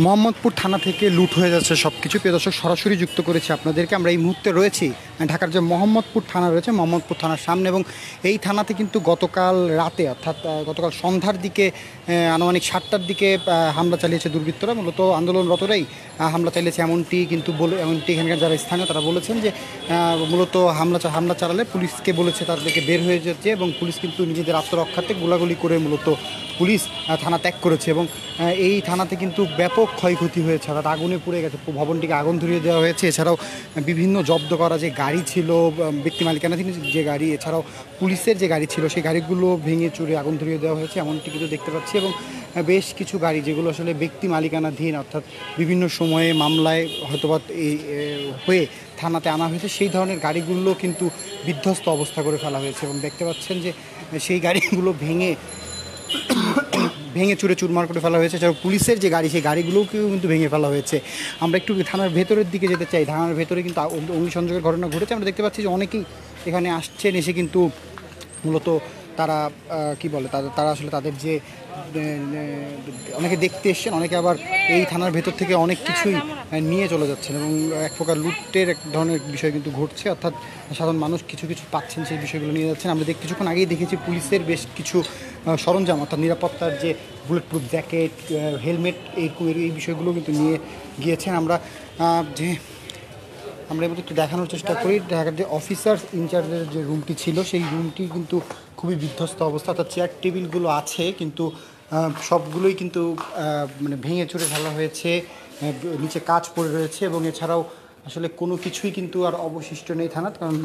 মোহাম্মদপুর থানা থেকে লুট হয়ে যাচ্ছে সব কিছু। প্রিয় দর্শক, সরাসরি যুক্ত করেছি আপনাদেরকে। আমরা এই মুহূর্তে রয়েছি ঢাকার যে মোহাম্মদপুর থানা রয়েছে, মোহাম্মদপুর থানার সামনে। এবং এই থানাতে কিন্তু গতকাল রাতে, অর্থাৎ গতকাল সন্ধ্যার দিকে আনুমানিক 7টার দিকে হামলা চালিয়েছে দুর্বৃত্তরা। মূলত আন্দোলনরতরাই হামলা চালিয়েছে এমনটি এখানকার যারা স্থানীয় তারা বলেছেন যে মূলত হামলা চালালে পুলিশকে বলেছে তাদেরকে বের হয়ে যেতে, এবং পুলিশ কিন্তু নিজেদের আত্মরক্ষার্থে গোলাগুলি করে মূলত পুলিশ থানা ত্যাগ করেছে। এবং এই থানাতে কিন্তু ব্যাপক ক্ষয়ক্ষতি হয়েছে, অর্থাৎ আগুনে পুড়ে গেছে, ভবনটিকে আগুন ধরিয়ে দেওয়া হয়েছে। এছাড়াও বিভিন্ন জব্দ করা যে গাড়ি ছিল, ব্যক্তি মালিকানাধীন যে গাড়ি, এছাড়াও পুলিশের যে গাড়ি ছিল সেই গাড়িগুলো ভেঙে চুরে আগুন ধরিয়ে দেওয়া হয়েছে, এমনটি কিন্তু দেখতে পাচ্ছি। এবং বেশ কিছু গাড়ি যেগুলো আসলে ব্যক্তি মালিকানাধীন, অর্থাৎ বিভিন্ন সময়ে মামলায় হয়তোবা হয়ে থানাতে আনা হয়েছে, সেই ধরনের গাড়িগুলো কিন্তু বিধ্বস্ত অবস্থা করে ফেলা হয়েছে। এবং দেখতে পাচ্ছেন যে সেই গাড়িগুলো ভেঙে চুরে চুরমার করে ফেলা হয়েছে। এছাড়াও পুলিশের যে গাড়ি, সেই গাড়িগুলোকেও কিন্তু ভেঙে ফেলা হয়েছে। আমরা একটু থানার ভেতরের দিকে যেতে চাই। থানার ভেতরে কিন্তু অগ্নিসংযোগের ঘটনা ঘটেছে। আমরা দেখতে পাচ্ছি যে অনেকেই এখানে আসছেন, এসে কিন্তু মূলত তারা কি বলে তারা আসলে তাদের যে অনেকে দেখতে এসছেন, অনেকে আবার এই থানার ভেতর থেকে অনেক কিছুই নিয়ে চলে যাচ্ছেন। এবং এক প্রকার লুটের এক ধরনের বিষয় কিন্তু ঘটছে, অর্থাৎ সাধারণ মানুষ কিছু কিছু পাচ্ছেন, সেই বিষয়গুলো নিয়ে যাচ্ছেন। আমরা কিছুক্ষণ আগেই দেখেছি পুলিশের বেশ কিছু সরঞ্জাম, অর্থাৎ নিরাপত্তার যে বুলেট প্রুফ জ্যাকেট, হেলমেট, এই বিষয়গুলো কিন্তু নিয়ে গিয়েছেন। আমরা এর মধ্যে একটু দেখানোর চেষ্টা করি। ঢাকার যে অফিসার ইনচার্জের যে রুমটি ছিল, সেই রুমটি কিন্তু খুবই বিধ্বস্ত অবস্থা, অর্থাৎ চেয়ার টেবিলগুলো আছে কিন্তু সবগুলোই কিন্তু মানে ভেঙে চুরে ফেলা হয়েছে, নিচে কাচ পড়ে রয়েছে। এবং এছাড়াও আসলে কোনো কিছুই কিন্তু আর অবশিষ্ট নেই থানার, কারণ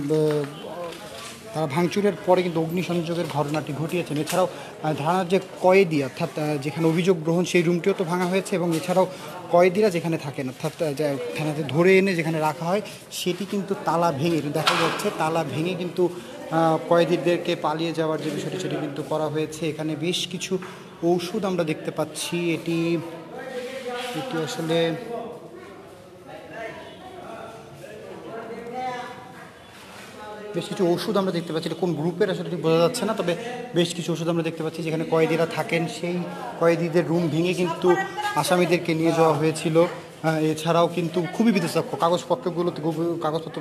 তারা ভাঙচুরের পরে কিন্তু অগ্নিসংযোগের ঘটনাটি ঘটিয়েছেন। এছাড়াও থানার যে কয়েদি, অর্থাৎ যেখানে অভিযোগ গ্রহণ, সেই রুমটিও তো ভাঙা হয়েছে। এবং এছাড়াও কয়েদিরা যেখানে থাকেন, অর্থাৎ থানাতে ধরে এনে যেখানে রাখা হয়, সেটি কিন্তু তালা ভেঙে দেখা যাচ্ছে, তালা ভেঙে কিন্তু কয়েদিদেরকে পালিয়ে যাওয়ার যে বিষয়টি সেটি কিন্তু করা হয়েছে। এখানে বেশ কিছু ঔষধ আমরা দেখতে পাচ্ছি। এটি আসলে বেশ কিছু ওষুধ আমরা দেখতে পাচ্ছি। এটা কোন গ্রুপের আসলে ঠিক বোঝা যাচ্ছে না, তবে বেশ কিছু ওষুধ আমরা দেখতে পাচ্ছি যেখানে কয়েদিরা থাকেন। সেই কয়েদিদের রুম ভেঙে কিন্তু আসামিদেরকে নিয়ে যাওয়া হয়েছিল। এছাড়াও কিন্তু খুবই বিধ্বস্ত কাগজপত্রগুলোতে, কাগজপত্র,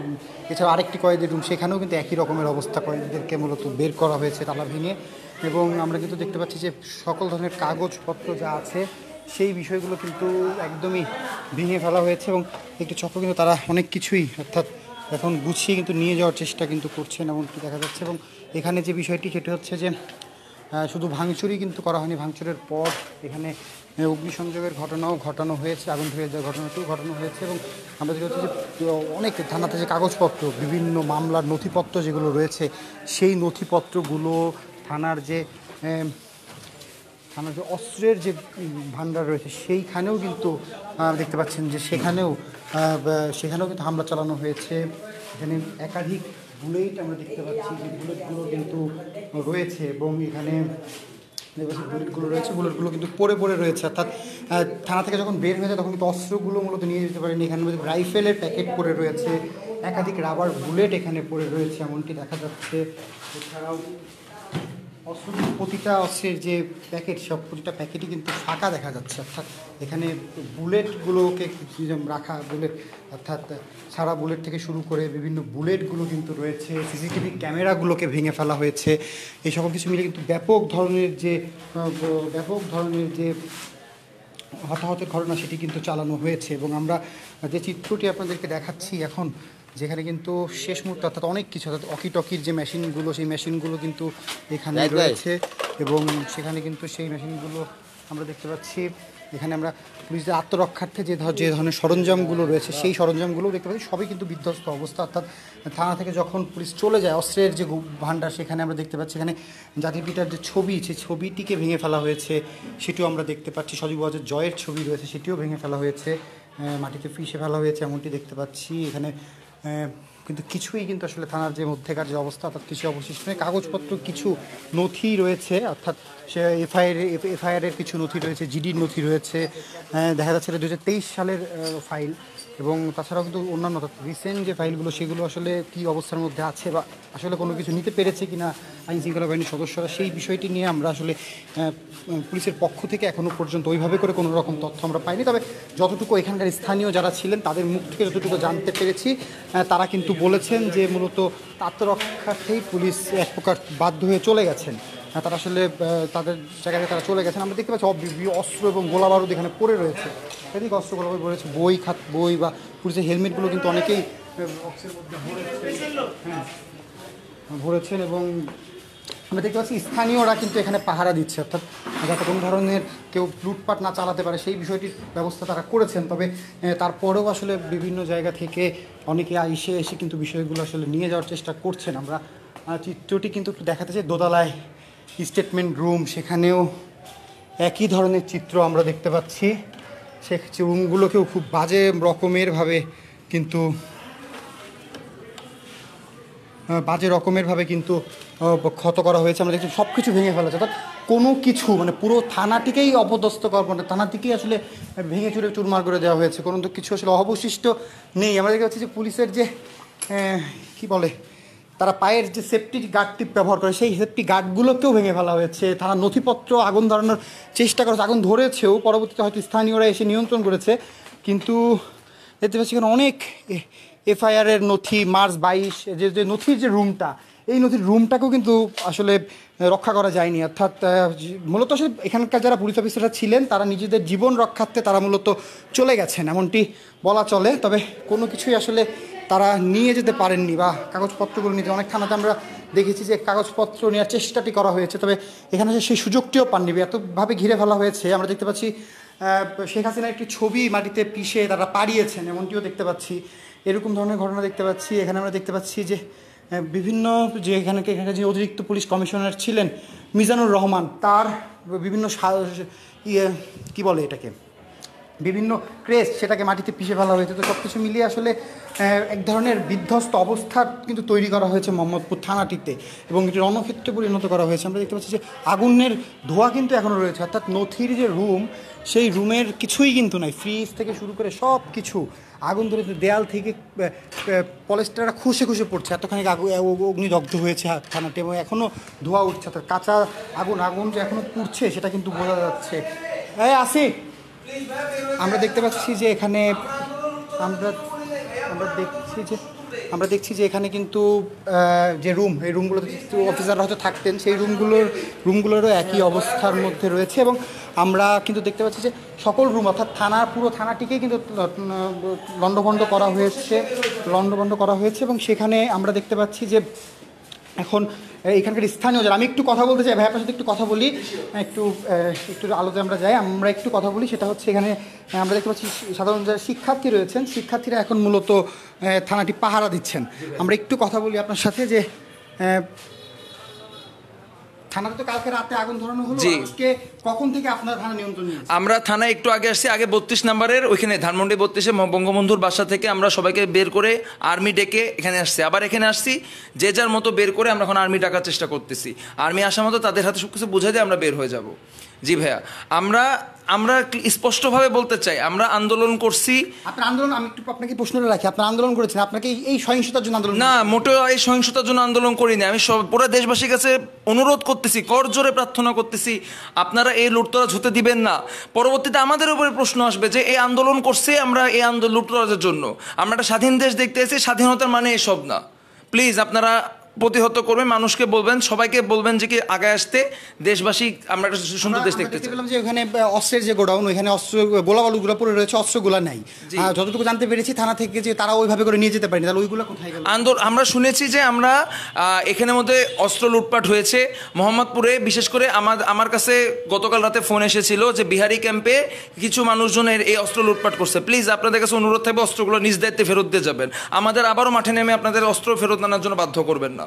এছাড়াও আরেকটি কয়েদির রুম, সেখানেও কিন্তু একই রকমের অবস্থা, কয়েদিদেরকে মূলত বের করা হয়েছে তালা ভেঙে। এবং আমরা কিন্তু দেখতে পাচ্ছি যে সকল ধরনের কাগজপত্র যা আছে সেই বিষয়গুলো কিন্তু একদমই ভেঙে ফেলা হয়েছে। এবং একটি চক্র কিন্তু তারা অনেক কিছুই, অর্থাৎ এখন গুছিয়ে কিন্তু নিয়ে যাওয়ার চেষ্টা কিন্তু করছেন, এমনকি দেখা যাচ্ছে। এবং এখানে যে বিষয়টি সেটি হচ্ছে যে শুধু ভাঙচুরই কিন্তু করা হয়নি, ভাঙচুরের পর এখানে অগ্নিসংযোগের ঘটনাও ঘটানো হয়েছে, আগুন ধরে যাওয়ার ঘটনাটিও ঘটানো হয়েছে। এবং আমরা যেটা হচ্ছে যে অনেক থানাতে যে কাগজপত্র, বিভিন্ন মামলার নথিপত্র যেগুলো রয়েছে, সেই নথিপত্রগুলো থানার যে অস্ত্রের যে ভাণ্ডার রয়েছে, সেইখানেও কিন্তু দেখতে পাচ্ছেন যে সেখানেও কিন্তু হামলা চালানো হয়েছে। এখানে একাধিক বুলেট আমরা দেখতে পাচ্ছি, যে বুলেটগুলো কিন্তু রয়েছে। এবং এখানে বুলেটগুলো কিন্তু পড়ে রয়েছে, অর্থাৎ থানা থেকে যখন বের হয়ে যায় তখন কিন্তু অস্ত্রগুলো মূলত নিয়ে যেতে পারেনি। এখানে রাইফেলের প্যাকেট পড়ে রয়েছে, একাধিক রাবার বুলেট এখানে পড়ে রয়েছে, এমনটি দেখা যাচ্ছে। এছাড়াও প্রতিটা অস্ত্রের যে প্যাকেট, সব প্রতিটা প্যাকেটই কিন্তু ফাঁকা দেখা যাচ্ছে, অর্থাৎ এখানে বুলেটগুলোকে রাখা, বুলেট অর্থাৎ সারা বুলেট থেকে শুরু করে বিভিন্ন বুলেটগুলো কিন্তু রয়েছে। সিসিটিভি ক্যামেরাগুলোকে ভেঙে ফেলা হয়েছে। এই সকল কিছু মিলে কিন্তু ব্যাপক ধরনের যে হতাহতের ঘটনা সেটি কিন্তু চালানো হয়েছে। এবং আমরা যে চিত্রটি আপনাদেরকে দেখাচ্ছি এখন, যেখানে কিন্তু শেষ মুহূর্তে, অর্থাৎ অনেক কিছু, অর্থাৎ অকিটকির যে মেশিনগুলো, সেই মেশিনগুলো কিন্তু এখানে রয়েছে। এবং সেখানে কিন্তু সেই মেশিনগুলো আমরা দেখতে পাচ্ছি। এখানে আমরা পুলিশদের আত্মরক্ষার্থে যে ধরনের সরঞ্জামগুলো রয়েছে, সেই সরঞ্জামগুলোও দেখতে পাচ্ছি, সবই কিন্তু বিধ্বস্ত অবস্থা। অর্থাৎ থানা থেকে যখন পুলিশ চলে যায়, অস্ত্রের যে ভাণ্ডার, সেখানে আমরা দেখতে পাচ্ছি এখানে জাতির পিতার যে ছবি, সেই ছবিটিকে ভেঙে ফেলা হয়েছে, সেটিও আমরা দেখতে পাচ্ছি। সজীব ওয়াজেদ জয়ের ছবি রয়েছে, সেটিও ভেঙে ফেলা হয়েছে, মাটিতে পিষে ফেলা হয়েছে, এমনটি দেখতে পাচ্ছি। এখানে কিন্তু কিছুই কিন্তু আসলে থানার যে মধ্যেকার যে অবস্থা অর্থাৎ কিছু অবশিষ্ট নেই। কাগজপত্র কিছু নথি রয়েছে, অর্থাৎ সে এফআইআরের কিছু নথি রয়েছে, জিডির নথি রয়েছে, দেখা যাচ্ছে 2023 সালের ফাইল, এবং তাছাড়াও কিন্তু অন্যান্য রিসেন্ট যে ফাইলগুলো সেগুলো আসলে কী অবস্থার মধ্যে আছে বা আসলে কোনো কিছু নিতে পেরেছে কিনা আইন শৃঙ্খলা বাহিনীর সদস্যরা, সেই বিষয়টি নিয়ে আমরা আসলে পুলিশের পক্ষ থেকে এখনও পর্যন্ত ওইভাবে করে কোনো রকম তথ্য আমরা পাইনি। তবে যতটুকু এখানকার স্থানীয় যারা ছিলেন তাদের মুখ থেকে যতটুকু জানতে পেরেছি, তারা কিন্তু বলেছেন যে মূলত আত্মরক্ষার্থেই পুলিশ এক প্রকার বাধ্য হয়ে চলে গেছেন। তারা আসলে তাদের জায়গায় তারা চলে গেছেন। আমরা দেখতে পাচ্ছি অস্ত্র এবং গোলা বারুদ এখানে পড়ে রয়েছে, এদিকে অস্ত্র গোলা বারুদ রয়েছে, বই বা পুলিশের হেলমেটগুলো কিন্তু অনেকেই বক্সের মধ্যে ভরেছেন এবং আমরা দেখতে পাচ্ছি স্থানীয়রা কিন্তু এখানে পাহারা দিচ্ছে, অর্থাৎ যাতে কোনো ধরনের কেউ লুটপাট না চালাতে পারে সেই বিষয়টির ব্যবস্থা তারা করেছেন। তবে তারপরেও আসলে বিভিন্ন জায়গা থেকে অনেকে এসে কিন্তু বিষয়গুলো আসলে নিয়ে যাওয়ার চেষ্টা করছেন। আমরা চিত্রটি কিন্তু একটু দেখাতে চাই, দোতলায় স্টেটমেন্ট রুম, সেখানেও একই ধরনের চিত্র আমরা দেখতে পাচ্ছি। সে রুমগুলোকেও খুব বাজে রকমেরভাবে কিন্তু ক্ষত করা হয়েছে। আমরা দেখছি সব কিছু ভেঙে ফেলা, অর্থাৎ কোনো কিছু মানে পুরো থানাটিকেই অপদস্থ করা, মানে থানাটিকেই আসলে ভেঙে চুরে চুরমার করে দেওয়া হয়েছে, কোনো তো কিছু আসলে অবশিষ্ট নেই। আমরা দেখতে পাচ্ছি যে পুলিশের যে কি বলে তারা পায়ের যে সেফটি গার্ড টিপ ব্যবহার করে সেই সেফটি গার্ডগুলোকেও ভেঙে ফেলা হয়েছে। তারা নথিপত্র আগুন ধরানোর চেষ্টা করেছে, আগুন ধরেছেও, পরবর্তীতে হয়তো স্থানীয়রা এসে নিয়ন্ত্রণ করেছে। কিন্তু দেখতে পাচ্ছি এখানে অনেক এফআইআরের নথি, মার্চ 22 যে নথির যে রুমটা, এই নথির রুমটাকেও কিন্তু আসলে রক্ষা করা যায়নি। অর্থাৎ মূলত আসলে এখানকার যারা পুলিশ অফিসাররা ছিলেন তারা নিজেদের জীবন রক্ষার্থে তারা মূলত চলে গেছেন এমনটি বলা চলে। তবে কোনো কিছুই আসলে তারা নিয়ে যেতে পারেননি বা কাগজপত্রগুলো নিতে, অনেক থানাতে আমরা দেখেছি যে কাগজপত্র নেওয়ার চেষ্টাটি করা হয়েছে, তবে এখানে সেই সুযোগটিও পাননি, এতভাবে ঘিরে ফেলা হয়েছে। আমরা দেখতে পাচ্ছি শেখ হাসিনার একটি ছবি মাটিতে পিষে তারা পাড়িয়েছেন এমনটিও দেখতে পাচ্ছি, এরকম ধরনের ঘটনা দেখতে পাচ্ছি। এখানে আমরা দেখতে পাচ্ছি যে বিভিন্ন যে এখানে যে অতিরিক্ত পুলিশ কমিশনার ছিলেন মিজানুর রহমান, তার বিভিন্ন কী বলে এটাকে বিভিন্ন ক্রেস্ট, সেটাকে মাটিতে পিষে ফেলা হয়েছে। তো সব কিছু মিলিয়ে আসলে এক ধরনের বিধ্বস্ত অবস্থা কিন্তু তৈরি করা হয়েছে মোহাম্মদপুর থানাটিতে এবং এটি রণক্ষেত্রে পরিণত করা হয়েছে। আমরা দেখতে পাচ্ছি যে আগুনের ধোঁয়া কিন্তু এখনও রয়েছে, অর্থাৎ নথির যে রুম সেই রুমের কিছুই কিন্তু নাই, ফ্রিজ থেকে শুরু করে সব কিছু আগুন ধরেছে, দেয়াল থেকে পলেস্টারটা খুশে পড়ছে, এতখানি অগ্নিদগ্ধ হয়েছে থানাটি এবং এখনও ধোঁয়া উঠছে, অর্থাৎ কাঁচা আগুন যে এখনও পুড়ছে সেটা কিন্তু বোঝা যাচ্ছে। আসি আমরা দেখতে পাচ্ছি যে এখানে আমরা দেখছি যে এখানে কিন্তু যে এই রুমগুলোতে অফিসাররা হয়তো থাকতেন সেই রুমগুলোরও একই অবস্থার মধ্যে রয়েছে এবং আমরা কিন্তু দেখতে পাচ্ছি যে সকল রুম অর্থাৎ পুরো থানাটিকেই কিন্তু লণ্ডভণ্ড করা হয়েছে এবং সেখানে আমরা দেখতে পাচ্ছি যে এখন এখানকার স্থানীয় যারা, আমি একটু কথা বলতে চাই ভাই আপনার সাথে, একটু কথা বলি, একটু আলোতে আমরা যাই, আমরা একটু কথা বলি। সেটা হচ্ছে এখানে আমরা দেখতে পাচ্ছি সাধারণ যারা শিক্ষার্থী রয়েছেন, শিক্ষার্থীরা এখন মূলত থানাটি পাহারা দিচ্ছেন। আমরা একটু কথা বলি আপনার সাথে যে থানাতে তো কালকে রাতে আগুন ধরানো হলো, আজকে কখন থেকে আপনার থানা নিয়ন্ত্রণ নিয়েছে? আমরা থানায় একটু আগে আসছি, আগে 32 নম্বরের ওইখানে ধানমন্ডি 32-এ বঙ্গবন্ধুর বাসা থেকে আমরা সবাইকে বের করে আর্মি ডেকে এখানে আসছি, আবার এখানে আসছি, যে যার মতো বের করে আমরা এখন আর্মি ডাকার চেষ্টা করতেছি। আর্মি আসা মতো তাদের হাতে সব কিছু বুঝে দিয়ে আমরা বের হয়ে যাব। জি ভাইয়া, আমরা স্পষ্টভাবে বলতে চাই আমরা আন্দোলন করছি। আপনার আন্দোলন, আমি একটু আপনাকে প্রশ্নটা রাখি, আপনার আন্দোলন করেছেন, আপনাকে এই সহিংসতার জন্য আন্দোলন? না, মোটেও এই সহিংসতার জন্য আন্দোলন করিনি। আমি পুরো দেশবাসীর কাছে অনুরোধ করতেছি, করজোরে প্রার্থনা করতেছি, আপনারা এই লুটতরাজ হতে দিবেন না। পরবর্তীতে আমাদের উপরে প্রশ্ন আসবে যে এই আন্দোলন করছে আমরা এই লুটতরাজের জন্য, আমরা একটা স্বাধীন দেশ দেখতে এসেছি, স্বাধীনতার মানে এসব না। প্লিজ আপনারা প্রতিহত করবেন, মানুষকে বলবেন, সবাইকে বলবেন যে কি আগে আসতে, দেশবাসী আমরা একটা সুন্দর দেশ দেখতে চাই। যে ওখানে অস্ত্রের যে গোডাউন, ওইখানে অস্ত্র গোলাবালুগুলো পড়ে রয়েছে, অস্ত্রগুলো নাই, যতটুকু জানতে পেরেছি থানা থেকে যে তারা ওইভাবে করে নিয়ে যেতে পারেনি, তাহলে ওইগুলো কোথায় গেল? আমরা শুনেছি যে আমরা এখানের মধ্যে অস্ত্র লুটপাট হয়েছে মোহাম্মদপুরে, বিশেষ করে আমার কাছে গতকাল রাতে ফোন এসেছিল যে বিহারি ক্যাম্পে কিছু মানুষজনের এই অস্ত্র লুটপাট করছে। প্লিজ আপনাদের কাছে অনুরোধ থাকবে অস্ত্রগুলো নিজ দায়িত্বে ফেরত দিয়ে যাবেন, আমাদের আবারও মাঠে নেমে আপনাদের অস্ত্র ফেরত আনার জন্য বাধ্য করবেন না।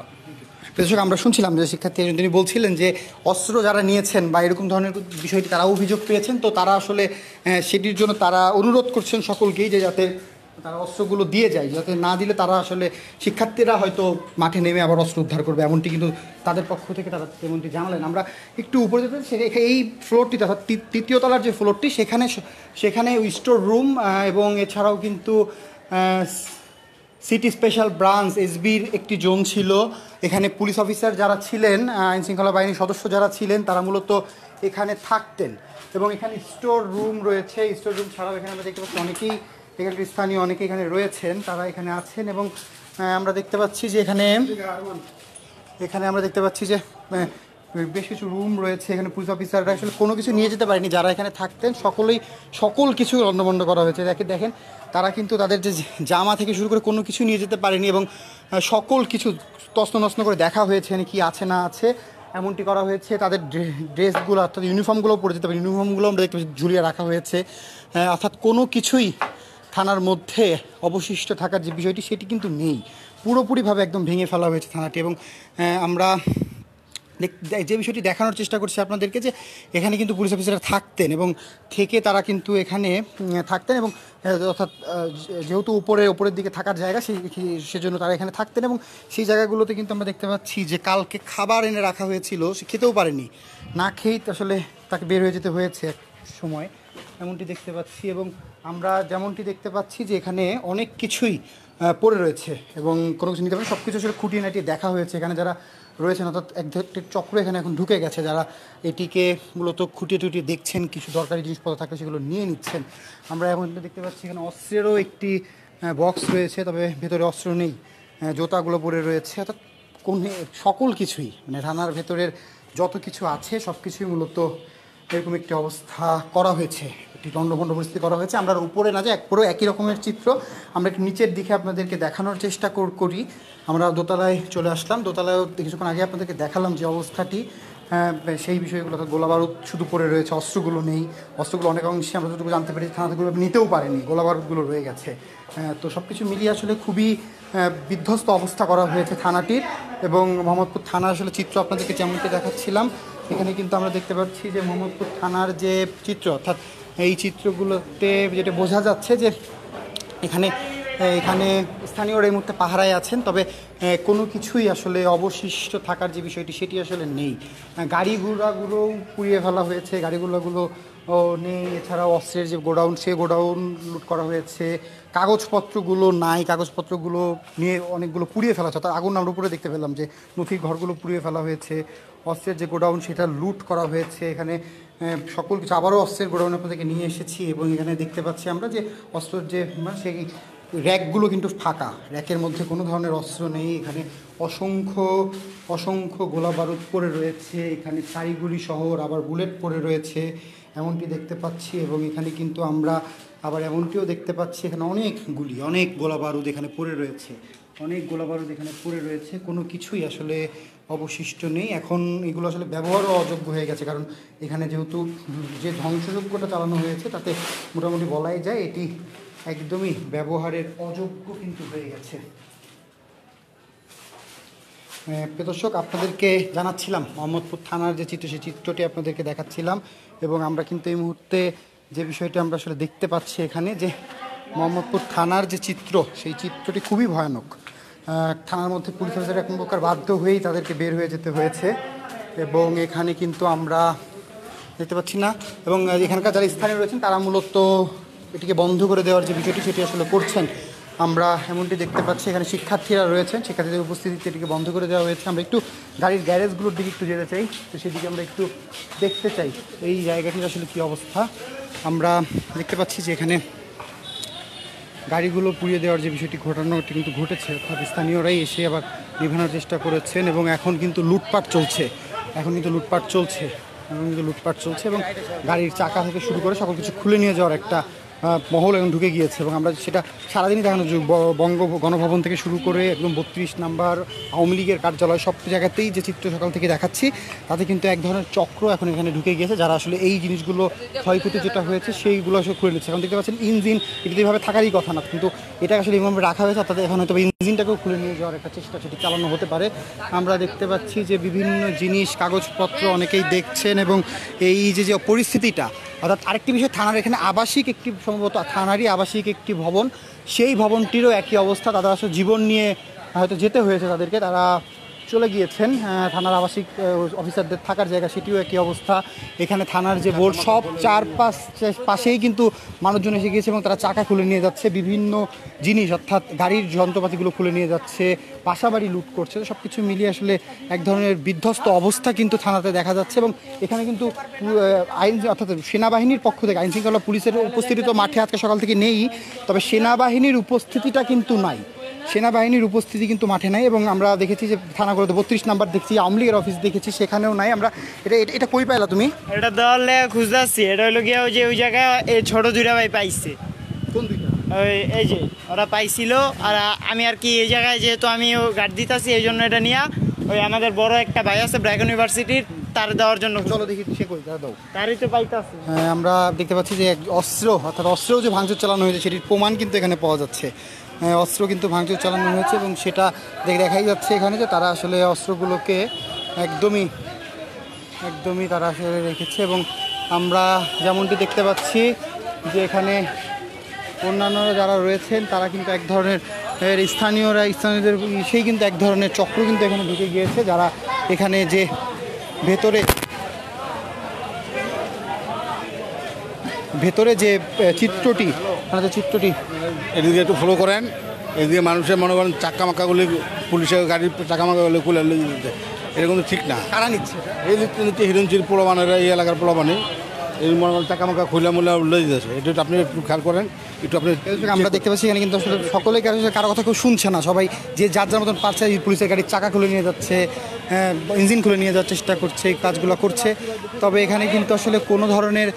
দর্শক, আমরা শুনছিলাম যে শিক্ষার্থী তিনি বলছিলেন যে অস্ত্র যারা নিয়েছেন বা এরকম ধরনের বিষয়টি তারা অভিযোগ পেয়েছেন, তো তারা আসলে সেটির জন্য তারা অনুরোধ করছেন সকলকেই যে যাতে তারা অস্ত্রগুলো দিয়ে যায়, যাতে না দিলে তারা আসলে শিক্ষার্থীরা হয়তো মাঠে নেমে আবার অস্ত্র উদ্ধার করবে, এমনটি কিন্তু তাদের পক্ষ থেকে তারা তেমনটি জানালেন। আমরা একটু উপরে যেতে এই ফ্লোরটিতে অর্থাৎ তৃতীয় তলার যে ফ্লোরটি সেখানে স্টোর রুম এবং এছাড়াও কিন্তু সিটি স্পেশাল ব্রাঞ্চ এসবির একটি জোন ছিল। এখানে পুলিশ অফিসার যারা ছিলেন, আইনশৃঙ্খলা বাহিনীর সদস্য যারা ছিলেন, তারা মূলত এখানে থাকতেন। এবং এখানে স্টোর রুম রয়েছে। স্টোর রুম ছাড়াও এখানে আমরা দেখতে পাচ্ছি অনেকেই এখানকার স্থানীয় অনেকে এখানে রয়েছেন, তারা এখানে আছেন। এবং আমরা দেখতে পাচ্ছি যে এখানে আমরা দেখতে পাচ্ছি যে বেশ কিছু রুম রয়েছে। এখানে পুলিশ অফিসাররা আসলে কোনো কিছু নিয়ে যেতে পারেনি, যারা এখানে থাকতেন সকল কিছু লণ্ডভণ্ড করা হয়েছে। দেখেন তারা কিন্তু তাদের যে জামা থেকে শুরু করে কোনো কিছু নিয়ে যেতে পারেনি এবং সকল কিছু তছনছ করে দেখা হয়েছে এখানে কী আছে না আছে, এমনটি করা হয়েছে। তাদের ড্রেসগুলো অর্থাৎ ইউনিফর্মগুলো পরে যেতে পারে, ইউনিফর্মগুলো আমরা দেখতে পাচ্ছি ঝুলিয়ে রাখা হয়েছে। অর্থাৎ কোনো কিছুই থানার মধ্যে অবশিষ্ট থাকার যে বিষয়টি সেটি কিন্তু নেই, পুরোপুরিভাবে একদম ভেঙে ফেলা হয়েছে থানাটি। এবং আমরা যে বিষয়টি দেখানোর চেষ্টা করছি আপনাদেরকে, যে এখানে কিন্তু পুলিশ অফিসাররা থাকতেন এবং থেকে তারা কিন্তু এখানে থাকতেন এবং অর্থাৎ যেহেতু উপরের দিকে থাকার জায়গা সেজন্য তারা এখানে থাকতেন। এবং সেই জায়গাগুলোতে কিন্তু আমরা দেখতে পাচ্ছি যে কালকে খাবার এনে রাখা হয়েছিল, সে খেতেও পারেনি, না খেয়েই আসলে তাকে বের হয়ে যেতে হয়েছে এক সময়, এমনটি দেখতে পাচ্ছি। এবং আমরা যেমনটি দেখতে পাচ্ছি যে এখানে অনেক কিছুই পড়ে রয়েছে এবং কোনো কিছু নিতে পারে, সব কিছু আসলে খুঁটিয়ে নাটিয়ে দেখা হয়েছে। এখানে যারা রয়েছেন অর্থাৎ এক ধরনের চক্র এখানে এখন ঢুকে গেছে, যারা এটিকে মূলত খুঁটিয়ে টুটিয়ে দেখছেন, কিছু দরকারি জিনিসপত্র থাকলে সেগুলো নিয়ে নিচ্ছেন। আমরা এখন দেখতে পাচ্ছি এখানে অস্ত্রেরও একটি বক্স রয়েছে, তবে ভেতরে অস্ত্র নেই, জুতাগুলো পরে রয়েছে। অর্থাৎ সকল কিছুই মানে থানার ভেতরের যত কিছু আছে সব কিছুই মূলত এরকম একটি অবস্থা করা হয়েছে, একটি লণ্ডভণ্ড পরিস্থিতি করা হয়েছে। আমরা উপরে না যে পুরো একই রকমের চিত্র আমরা একটু নিচের দিকে আপনাদেরকে দেখানোর চেষ্টা করি। আমরা দোতলায় চলে আসলাম। দোতলায়ও কিছুক্ষণ আগে আপনাদেরকে দেখালাম যে অবস্থাটি, সেই বিষয়গুলো অর্থাৎ গোলাবারুদ শুধু পড়ে রয়েছে, অস্ত্রগুলো নেই। অস্ত্রগুলো অনেক অংশে আমরা যতটুকু জানতে পেরেছি থানা থেকে নিতেও পারেনি, গোলাবারুদগুলো রয়ে গেছে। তো সব কিছু মিলিয়ে আসলে খুবই বিধ্বস্ত অবস্থা করা হয়েছে থানাটির। এবং মোহাম্মদপুর থানা আসলে চিত্র আপনাদেরকে যেমনটি দেখাচ্ছিলাম, এখানে কিন্তু আমরা দেখতে পাচ্ছি যে মোহাম্মদপুর থানার যে চিত্র, অর্থাৎ এই চিত্রগুলোতে যেটা বোঝা যাচ্ছে যে এখানে স্থানীয়রা এই মুহূর্তে পাহারায় আছেন, তবে কোনো কিছুই আসলে অবশিষ্ট থাকার যে বিষয়টি সেটি আসলে নেই। গাড়ি ঘোড়াগুলোও পুড়িয়ে ফেলা হয়েছে, গাড়িগুলোগুলো নেই। এছাড়াও অস্ত্রের যে গোডাউন, সেই গোডাউন লুট করা হয়েছে। কাগজপত্রগুলো নাই, কাগজপত্রগুলো নিয়ে অনেকগুলো পুড়িয়ে ফেলা হচ্ছে। অর্থাৎ আগুন আমরা উপরে দেখতে পেলাম যে নথির ঘরগুলো পুড়িয়ে ফেলা হয়েছে। অস্ত্রের যে গোডাউন সেটা লুট করা হয়েছে। এখানে সকল কিছু আবারও অস্ত্রের গোডাউন আপনাদেরকে নিয়ে এসেছি এবং এখানে দেখতে পাচ্ছি আমরা যে অস্ত্রের যে সেই র্যাকগুলো কিন্তু ফাঁকা, র্যাকের মধ্যে কোনো ধরনের অস্ত্র নেই। এখানে অসংখ্য গোলা বারুদ পড়ে রয়েছে, এখানে চারিগুলি সহ আবার বুলেট পড়ে রয়েছে, এমনটি দেখতে পাচ্ছি। এবং এখানে কিন্তু আমরা আবার এমনটিও দেখতে পাচ্ছি এখানে অনেক গোলা বারুদ এখানে পড়ে রয়েছে, কোনো কিছুই আসলে অবশিষ্ট নেই। এখন এগুলো আসলে ব্যবহারও অযোগ্য হয়ে গেছে, কারণ এখানে যেহেতু যে ধ্বংসযজ্ঞটা চালানো হয়েছে তাতে মোটামুটি বলাই যায় এটি একদমই ব্যবহারের অযোগ্য কিন্তু হয়ে গেছে। প্রিয় দর্শক, আপনাদেরকে জানাচ্ছিলাম মোহাম্মদপুর থানার যে চিত্র, সেই চিত্রটি আপনাদেরকে দেখাচ্ছিলাম। এবং আমরা কিন্তু এই মুহূর্তে যে বিষয়টি আমরা আসলে দেখতে পাচ্ছি এখানে, যে মোহাম্মদপুর থানার যে চিত্র, সেই চিত্রটি খুবই ভয়ানক। থানার মধ্যে পুলিশ অফিসার এক প্রকার বাধ্য হয়েই তাদেরকে বের হয়ে যেতে হয়েছে। এবং এখানে কিন্তু আমরা দেখতে পাচ্ছি না, এবং এখানকার যারা স্থানীয় রয়েছেন তারা মূলত এটিকে বন্ধ করে দেওয়ার যে বিষয়টি সেটি আসলে করছেন। আমরা এমনটি দেখতে পাচ্ছি এখানে শিক্ষার্থীরা রয়েছেন, শিক্ষার্থীদের উপস্থিতিতে এটিকে বন্ধ করে দেওয়া হয়েছে। আমরা একটু গাড়ির গ্যারেজগুলোর দিকে একটু যেতে চাই, তো সেদিকে আমরা একটু দেখতে চাই এই জায়গাটির আসলে কী অবস্থা। আমরা দেখতে পাচ্ছি যে এখানে গাড়িগুলো পুড়িয়ে দেওয়ার যে বিষয়টি ঘটানোটি কিন্তু ঘটেছে, অর্থাৎ স্থানীয়রাই এসে আবার নিভানোর চেষ্টা করেছেন। এবং এখন কিন্তু লুটপাট চলছে এবং গাড়ির চাকা থেকে শুরু করে সকল কিছু খুলে নিয়ে যাওয়ার একটা মহল এখন ঢুকে গিয়েছে। এবং আমরা সেটা সারাদিনই দেখানো, বঙ্গ গণভবন থেকে শুরু করে একদম 32 নাম্বার আওয়ামী লীগের কার্যালয়, সব জায়গাতেই যে চিত্র সকাল থেকে দেখাচ্ছি, তাতে কিন্তু এক ধরনের চক্র এখন এখানে ঢুকে গিয়েছে, যারা আসলে এই জিনিসগুলো ক্ষয়ক্ষতি যেটা হয়েছে সেইগুলো আসলে খুলে নিচ্ছে। এখন দেখতে পাচ্ছেন ইঞ্জিন, এটা এইভাবে থাকারই কথা না, কিন্তু এটা আসলে এইভাবে রাখা হয়েছে, তাদের এখন হয়তো ইঞ্জিনটাকেও খুলে নিয়ে যাওয়ার একটা চেষ্টা সেটি চালানো হতে পারে। আমরা দেখতে পাচ্ছি যে বিভিন্ন জিনিস, কাগজপত্র অনেকেই দেখছেন। এবং এই যে পরিস্থিতিটা, অর্থাৎ আরেকটি বিষয়, থানার এখানে আবাসিক একটি, সম্ভবত থানারই আবাসিক একটি ভবন, সেই ভবনটিরও একই অবস্থা। তারা আসলে জীবন নিয়ে হয়তো যেতে হয়েছে তাদেরকে, তারা চলে গিয়েছেন। থানার আবাসিক অফিসারদের থাকার জায়গা, সেটিও একই অবস্থা। এখানে থানার যে বোর্ড, সব পাশেই কিন্তু মানুষজন এসে গিয়েছে এবং তারা চাকা খুলে নিয়ে যাচ্ছে, বিভিন্ন জিনিস অর্থাৎ গাড়ির যন্ত্রপাতিগুলো খুলে নিয়ে যাচ্ছে, বাসাবাড়ি লুট করছে। সব কিছু মিলিয়ে আসলে এক ধরনের বিধ্বস্ত অবস্থা কিন্তু থানাতে দেখা যাচ্ছে। এবং এখানে কিন্তু আইন, অর্থাৎ সেনাবাহিনীর পক্ষ থেকে, আইন শৃঙ্খলা পুলিশের উপস্থিতি তো মাঠে আজকে সকাল থেকে নেই, তবে সেনাবাহিনীর উপস্থিতিটা কিন্তু নাই, সেনাবাহিনীর উপস্থিতি কিন্তু মাঠে নাই। এবং আমরা দেখেছি যে থানাগুলোতে 32 নাম্বার দেখছি, আওয়ামী লীগের অফিস দেখেছি, সেখানেও নাই। আমরা এটা কই পাইলা তুমি? এটা দলে খুঁজতেছি, এটা হলো গিয়ে ওই যে ওই জায়গায় এই ছোট দুইটা ভাই পাইছে। কোন দুইটা? এই যে ওরা পাইছিল, আর আমি আর কি এই জায়গায় যেহেতু আমি গার্ড দিতেছি এই জন্য এটা নিয়ে ওই আমাদের বড় একটা ভাই আছে ব্র্যাক ইউনিভার্সিটির, তার দেওয়ার জন্য। চলো দেখি সে কই, তারা দাও। তারই তো পাইতাছি। আমরা দেখতে পাচ্ছি যে অস্ত্র, অর্থাৎ অস্ত্রও যে ভাঙচুর চালানো হয়েছে সেটির প্রমাণ কিন্তু এখানে পাওয়া যাচ্ছে। অস্ত্র কিন্তু ভাঙচুর চালানো হয়েছে এবং সেটা দেখাই যাচ্ছে এখানে যে তারা আসলে অস্ত্রগুলোকে একদমই তারা আসলে রেখেছে। এবং আমরা যেমনটি দেখতে পাচ্ছি যে এখানে অন্যান্যরা যারা রয়েছেন তারা কিন্তু এক ধরনের স্থানীয়দের সেই কিন্তু এক ধরনের চক্র কিন্তু এখানে ঢুকে গিয়েছে, যারা এখানে যে ভেতরে যে চিত্রটি, এদিকে একটু ফলো করেন। এদিকে মানুষের মনে করেন চাক্কা মাক্কাগুলি, পুলিশের গাড়ির চাক্কা মাক্কাগুলি খুলে দিতে, এরকম তো ঠিক না। কারা নিচ্ছে? এই নিচ্ছে হিরণচির পোলাবানেরা, এই এলাকার পোলাবানি, এই মনে করেন চাক্কা মাক্কা খুলে মুলে উল্লে দিতেছে। এটা আপনি একটু খেয়াল করেন, একটু আপনি। আমরা দেখতে পাচ্ছি এখানে কিন্তু আসলে সকলে কারো কথা কেউ শুনছে না, সবাই যে যার যার মতন পারছে পুলিশের গাড়ির চাকা খুলে নিয়ে যাচ্ছে, ইঞ্জিন খুলে নিয়ে যাওয়ার চেষ্টা করছে, এই কাজগুলো করছে। তবে এখানে কিন্তু আসলে কোনো ধরনের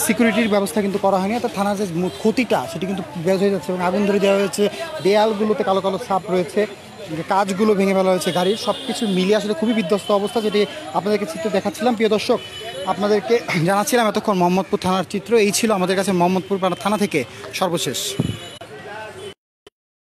সিকিউরিটির ব্যবস্থা কিন্তু করা হয়নি। অর্থাৎ থানার যে ক্ষতিটা সেটি কিন্তু বের হয়ে যাচ্ছে এবং আগুন ধরে দেওয়া হয়েছে, দেয়ালগুলোতে কালো কালো ছাপ রয়েছে, কাজগুলো ভেঙে ফেলা হয়েছে গাড়ির। সব কিছু মিলিয়ে আসলে খুবই বিধ্বস্ত অবস্থা, যেটি আপনাদেরকে চিত্র দেখাচ্ছিলাম। প্রিয় দর্শক, আপনাদেরকে জানাচ্ছিলাম এতক্ষণ মোহাম্মদপুর থানার চিত্র। এই ছিল আমাদের কাছে মোহাম্মদপুর থানা থেকে সর্বশেষ।